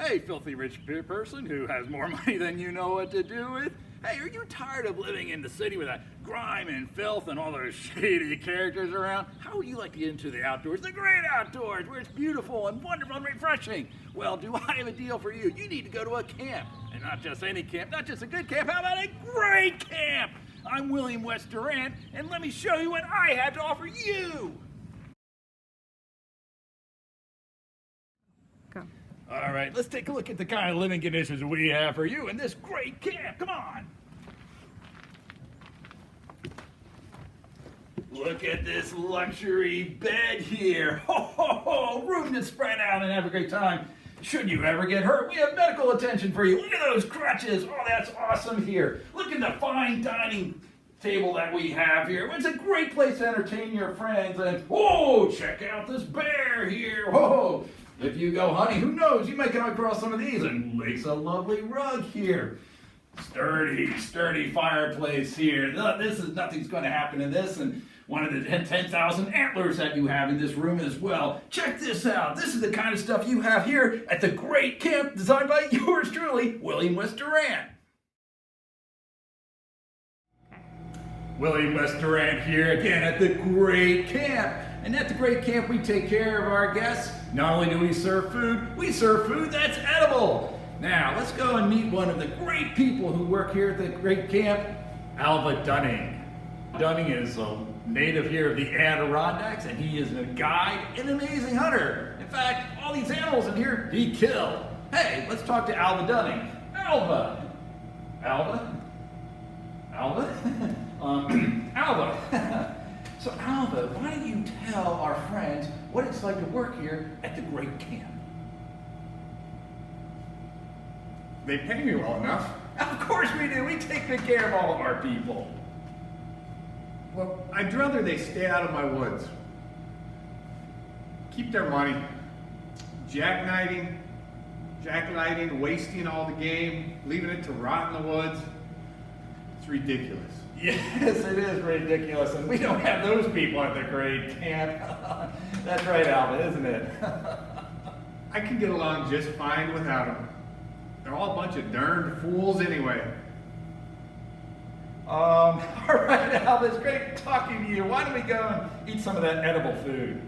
Hey, filthy rich person who has more money than you know what to do with. Hey, are you tired of living in the city with that grime and filth and all those shady characters around? How would you like to get into the outdoors, the great outdoors, where it's beautiful and wonderful and refreshing? Well, do I have a deal for you? You need to go to a camp, and not just any camp, not just a good camp, how about a great camp? I'm William West Durant, and let me show you what I have to offer you. Go. All right, let's take a look at the kind of living conditions we have for you in this great camp. Come on. Look at this luxury bed here. Ho, ho, ho, room to spread out and have a great time. Should you ever get hurt, we have medical attention for you. Look at those crutches. Oh, that's awesome here. Look at the fine dining table that we have here. It's a great place to entertain your friends. And, whoa, check out this bear here. Whoa. If you go hunting, who knows, you may come across some of these. And makes a lovely rug here. Sturdy fireplace here. Nothing's going to happen in this. And one of the 10,000 antlers that you have in this room as well. Check this out. This is the kind of stuff you have here at the great camp designed by yours truly, William West Durant. William West Durant here again at the great camp. And at the great camp, we take care of our guests. Not only do we serve food that's edible. Now, let's go and meet one of the great people who work here at the great camp, Alva Dunning. Dunning is a native here of the Adirondacks, and he is a guide and an amazing hunter. In fact, all these animals in here, he killed. Hey, let's talk to Alva Dunning. Alva? Alva? So Alva, why don't you tell our friends what it's like to work here at the great camp? They pay me well enough. Of course we do. We take good care of all of our people. Well, I'd rather they stay out of my woods. Keep their money. Jackknifing, wasting all the game, leaving it to rot in the woods. It's ridiculous. Yes, it is ridiculous, and we don't have those people at the great camp. That's right, Alva, isn't it? I can get along just fine without them. They're all a bunch of darned fools anyway. All right, Alva, it's great talking to you. Why don't we go and eat some of that edible food?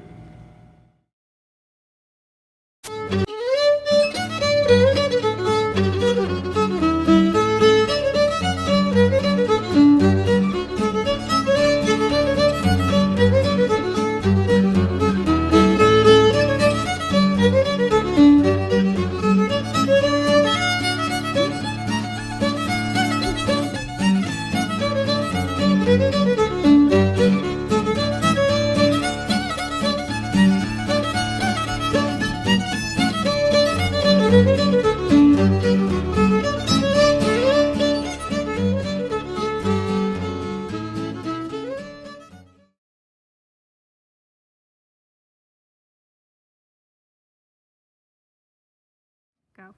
Go.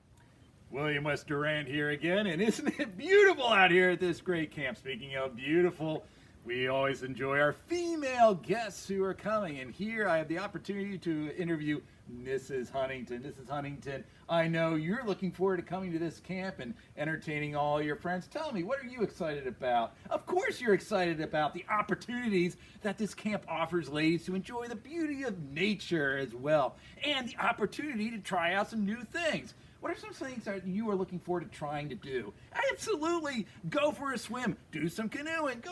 William West Durant here again, and isn't it beautiful out here at this great camp? Speaking of beautiful, we always enjoy our female guests who are coming, and here I have the opportunity to interview Mrs. Huntington. Mrs. Huntington, I know you're looking forward to coming to this camp and entertaining all your friends. Tell me, what are you excited about? Of course you're excited about the opportunities that this camp offers ladies to enjoy the beauty of nature as well, and the opportunity to try out some new things. What are some things that you are looking forward to trying to do? Absolutely, go for a swim, do some canoeing,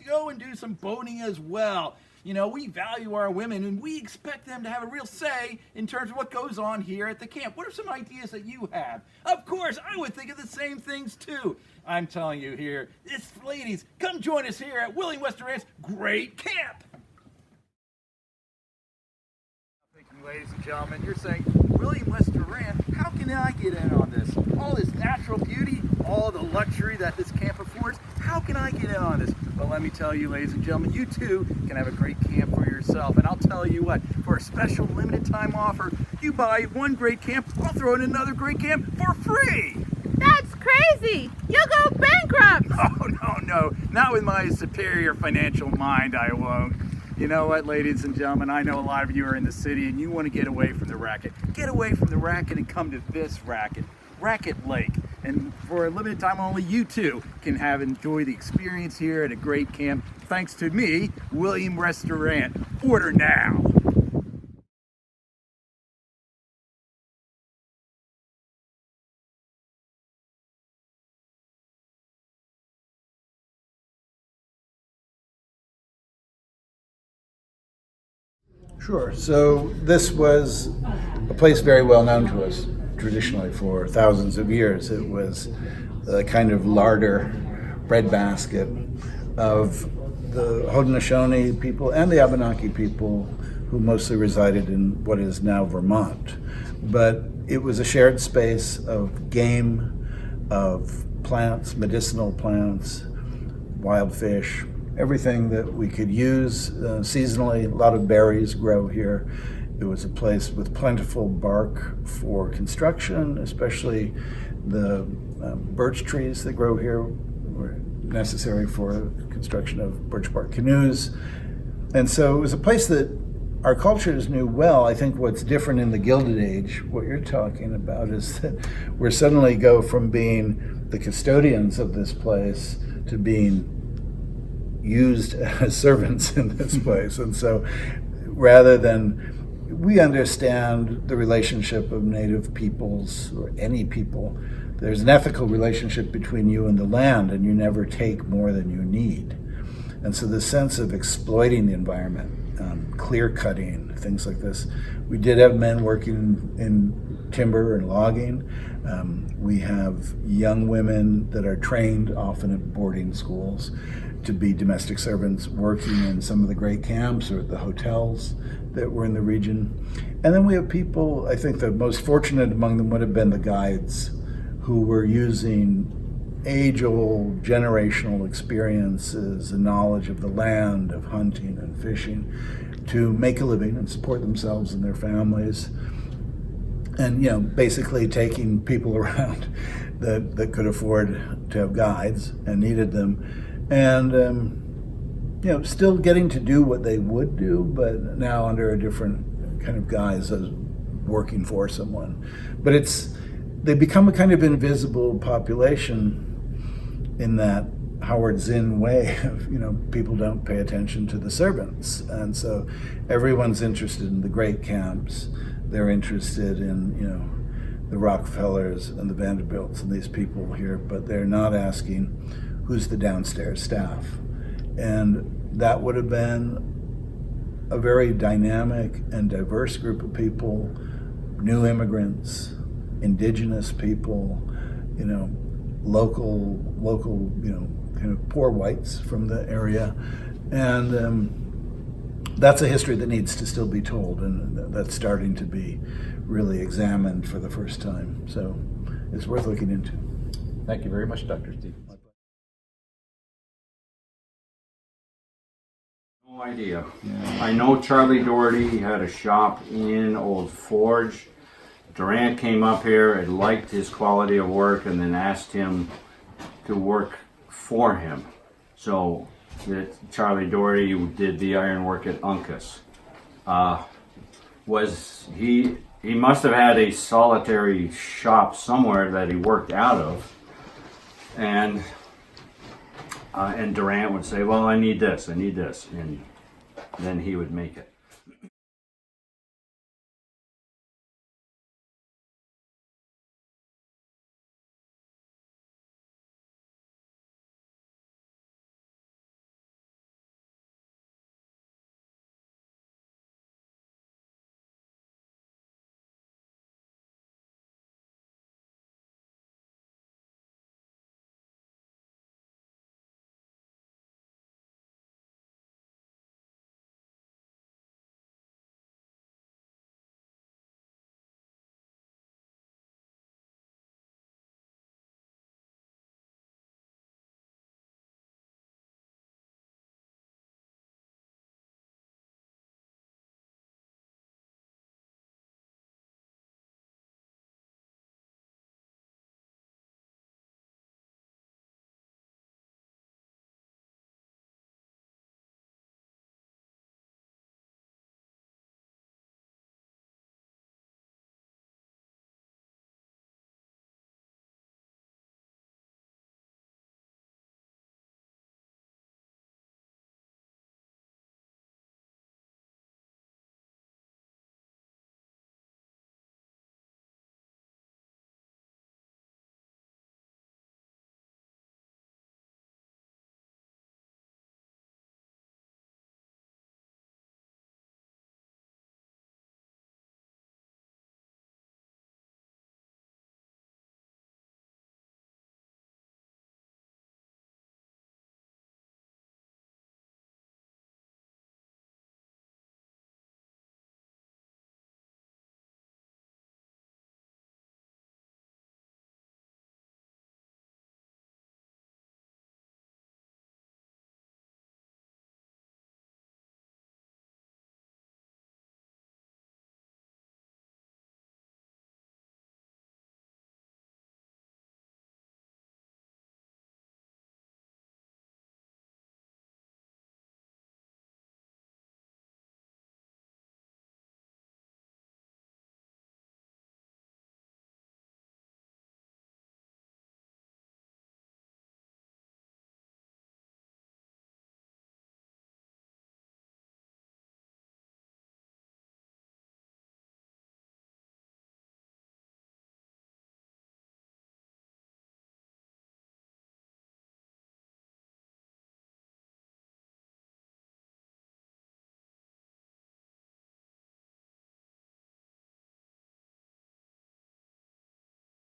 go and do some boating as well. You know, we value our women and we expect them to have a real say in terms of what goes on here at the camp. What are some ideas that you have? Of course, I would think of the same things too. I'm telling you here, ladies, come join us here at William West Durant's Great Camp. Ladies and gentlemen, you're saying, William West Durant, how can I get in on this? All this natural beauty, all the luxury that this camp affords, how can I get in on this? Well, let me tell you, ladies and gentlemen, you too can have a great camp for yourself. And I'll tell you what, for a special limited time offer, you buy one great camp, I'll throw in another great camp for free. That's crazy! You'll go bankrupt! Oh, no, not with my superior financial mind, I won't. You know what, ladies and gentlemen, I know a lot of you are in the city and you want to get away from the racket. Get away from the racket and come to this racket, Racket Lake. And for a limited time only, you too can enjoy the experience here at a great camp, thanks to me, William Restaurant. Order now. Sure. So this was a place very well known to us traditionally for thousands of years. It was the kind of larder breadbasket of the Haudenosaunee people and the Abenaki people who mostly resided in what is now Vermont. But it was a shared space of game, of plants, medicinal plants, wild fish, everything that we could use seasonally. A lot of berries grow here. It was a place with plentiful bark for construction, especially the birch trees that grow here were necessary for construction of birch bark canoes. And so it was a place that our cultures knew well. I think what's different in the Gilded Age, what you're talking about, is that we're suddenly go from being the custodians of this place to being used as servants in this place. And so rather than, we understand the relationship of native peoples or any people, there's an ethical relationship between you and the land, and you never take more than you need. And so the sense of exploiting the environment, clear cutting, things like this. We did have men working in timber and logging. We have young women that are trained often at boarding schools to be domestic servants working in some of the great camps or at the hotels that were in the region. And then we have people, I think the most fortunate among them would have been the guides, who were using age-old generational experiences and knowledge of the land, of hunting and fishing, to make a living and support themselves and their families. And basically taking people around that could afford to have guides and needed them. And still getting to do what they would do, but now under a different kind of guise as working for someone. But they become a kind of invisible population in that Howard Zinn way of, people don't pay attention to the servants. And so everyone's interested in the great camps. They're interested in, the Rockefellers and the Vanderbilts and these people here, but they're not asking who's the downstairs staff. And that would have been a very dynamic and diverse group of people, new immigrants, indigenous people, local, kind of poor whites from the area. And that's a history that needs to still be told, and that's starting to be really examined for the first time. So it's worth looking into. Thank you very much, Dr. Steve. No idea. I know Charlie Doherty had a shop in Old Forge. Durant came up here and liked his quality of work and then asked him to work for him. So that Charlie Doherty, who did the ironwork at Uncas, he must have had a solitary shop somewhere that he worked out of, and Durant would say, well, I need this, and then he would make it.